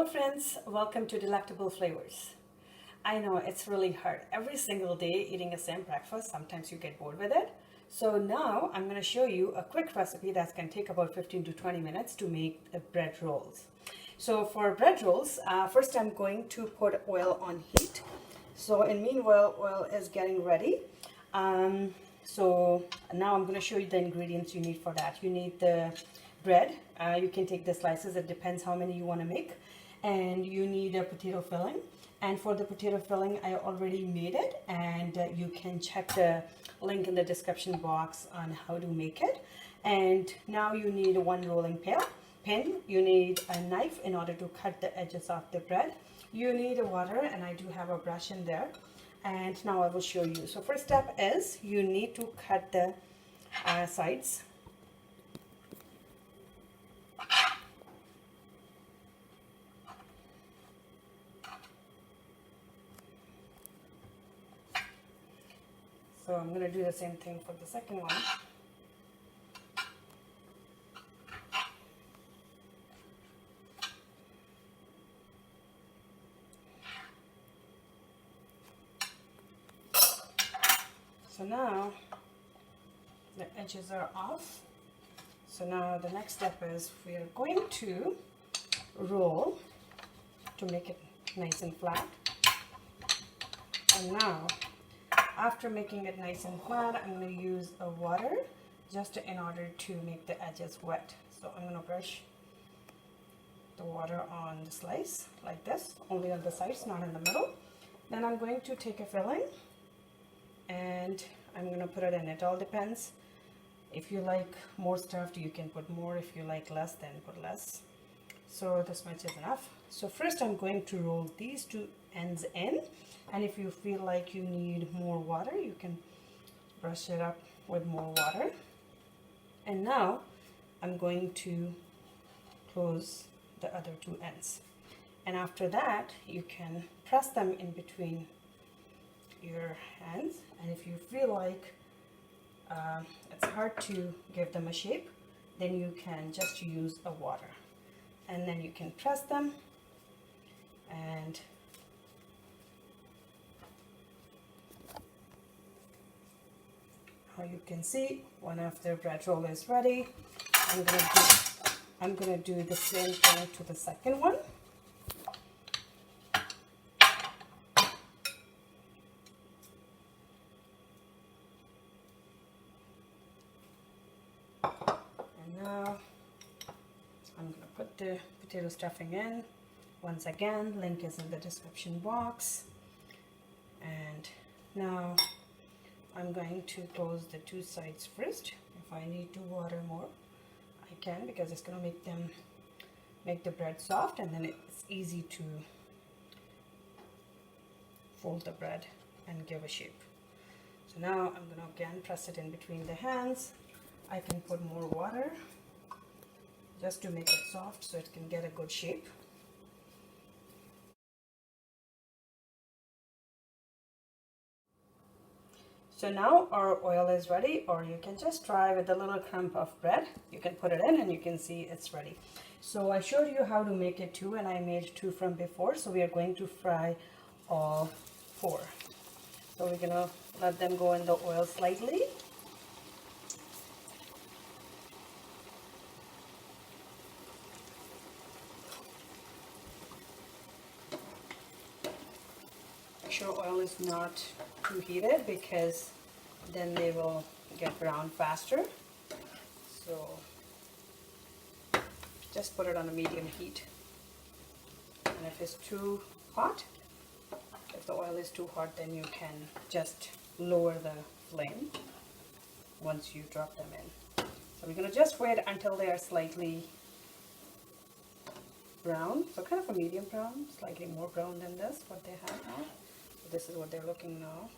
Hello friends, welcome to Delectable Flavors. I know it's really hard every single day eating the same breakfast. Sometimes you get bored with it. So now I'm going to show you a quick recipe that's going to take about 15 to 20 minutes to make the bread rolls. So for bread rolls, first I'm going to put oil on heat. So in meanwhile, oil is getting ready. So now I'm going to show you the ingredients you need for that. You need the bread. You can take the slices, it depends how many you want to make. And you need a potato filling. And for the potato filling, I already made it, and you can check the link in the description box on how to make it. And now you need one rolling pin. You need a knife in order to cut the edges of the bread. You need water, and I do have a brush in there. And now I will show you. So first step is you need to cut the sides. So I'm going to do the same thing for the second one. So now the edges are off. So now the next step is we are going to roll to make it nice and flat. And now after making it nice and flat, I'm going to use a water just in order to make the edges wet. So I'm going to brush the water on the slice like this, only on the sides, not in the middle. Then I'm going to take a filling and I'm going to put it in. It all depends. If you like more stuffed, you can put more. If you like less, then put less. So this much is enough. So first I'm going to roll these two ends in, and if you feel like you need more water, you can brush it up with more water. And now I'm going to close the other two ends, and after that you can press them in between your hands. And if you feel like it's hard to give them a shape, then you can just use a water, and then you can press them. And how you can see, one of the bread roll is ready. I'm gonna do the same thing to the second one. And now I'm gonna put the potato stuffing in. Once again, link is in the description box. And now I'm going to close the two sides first. If I need to water more, I can, because it's going to make the bread soft, and then it's easy to fold the bread and give a shape. So now I'm going to again press it in between the hands. I can put more water just to make it soft so it can get a good shape. So now our oil is ready, or you can just try with a little crumb of bread. You can put it in and you can see it's ready. So I showed you how to make it two, and I made two from before. So we are going to fry all four. So we're gonna let them go in the oil slightly. Make sure oil is not too heated, because then they will get brown faster. So just put it on a medium heat. And if it's too hot, if the oil is too hot, then you can just lower the flame once you drop them in. So we're going to just wait until they are slightly brown, so kind of a medium brown, slightly more brown than this, what they have now. So this is what they're looking now.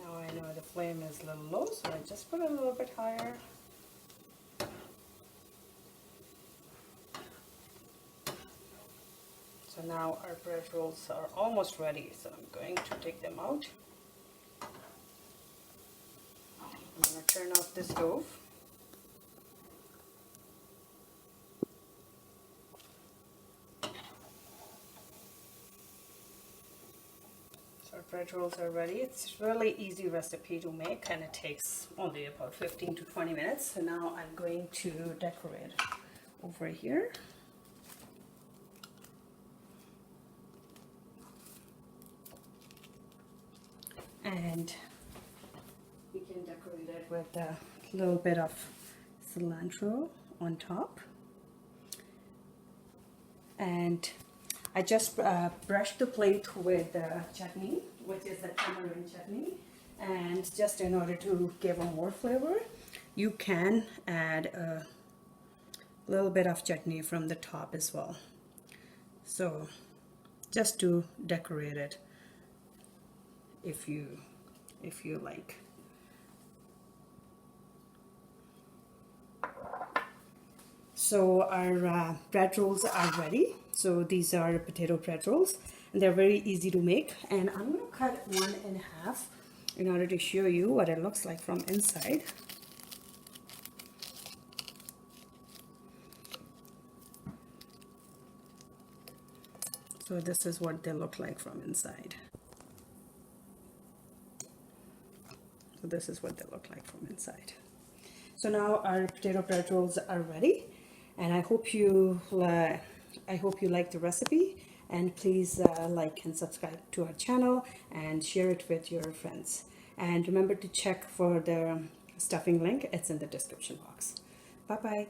Now I know the flame is a little low, so I just put it a little bit higher. So now our bread rolls are almost ready, so I'm going to take them out. I'm going to turn off the stove. So our bread rolls are ready. It's a really easy recipe to make and it takes only about 15 to 20 minutes. So now I'm going to decorate over here. And we can decorate it with a little bit of cilantro on top. And I just brushed the plate with chutney, which is the tamarind chutney. And just in order to give a more flavor, you can add a little bit of chutney from the top as well. So just to decorate it, if you like. So our bread rolls are ready. So these are potato bread rolls and they're very easy to make, and I'm going to cut one in half in order to show you what it looks like from inside. So this is what they look like from inside. So this is what they look like from inside. So now our potato bread rolls are ready, and I hope you like the recipe, and please like and subscribe to our channel and share it with your friends. And remember to check for the stuffing link. It's in the description box. Bye bye.